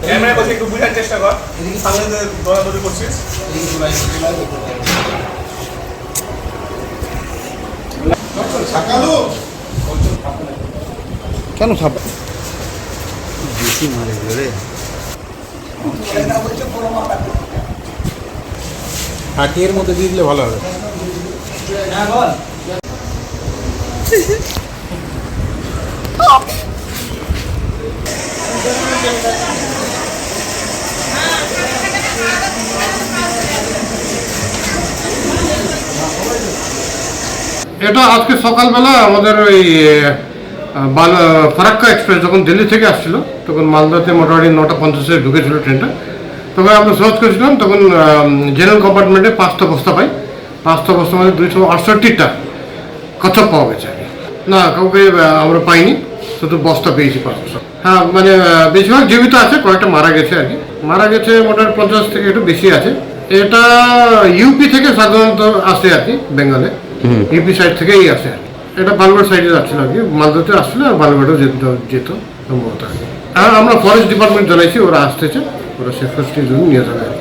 Camera করছি একটু বুঝার চেষ্টা কর, সামনে দৌড়াদৌড়ি করছিস। কেন ছাপ বেশি মারে রে? হাটিয়ের মধ্যে দিয়ে দিলে ভালো হবে। এটা আজকে সকালবেলা আমাদের ওই ফারাক্কা এক্সপ্রেস যখন দিল্লি থেকে আসছিল তখন মালদাতে মোটামুটি 9:50-এ ঢুকেছিল ট্রেনটা। তখন আমরা সার্চ করেছিলাম, তখন জেনারেল কম্পার্টমেন্টে 5টা বস্তা পাই। 5টা বস্তার মধ্যে 268টা কচ্ছপ পাওয়া গেছে। না, কাউকে আমরা পাইনি, শুধু বস্তা পেয়েছি 5 বস্তা। হ্যাঁ, মানে বেশিরভাগ জীবিত আছে, কয়েকটা মারা গেছে আর কি। মারা গেছে মোটামুটি 50 থেকে একটু বেশি আছে। এটা ইউপি থেকে সাধারণত আসে আর কি, বেঙ্গলে ইউপি সাইড থেকেই আসে আর কি। এটা বালুঘাট সাইডে যাচ্ছিল আর কি, মালদাতে আসছিল আর বালুঘাটেও যেত সম্ভবত আর কি। হ্যাঁ, আমরা ফরেস্ট ডিপার্টমেন্ট জানাইছি, ওরা আসতেছে, ওরা সেফটির জন্য নিয়ে যাবে আর কি।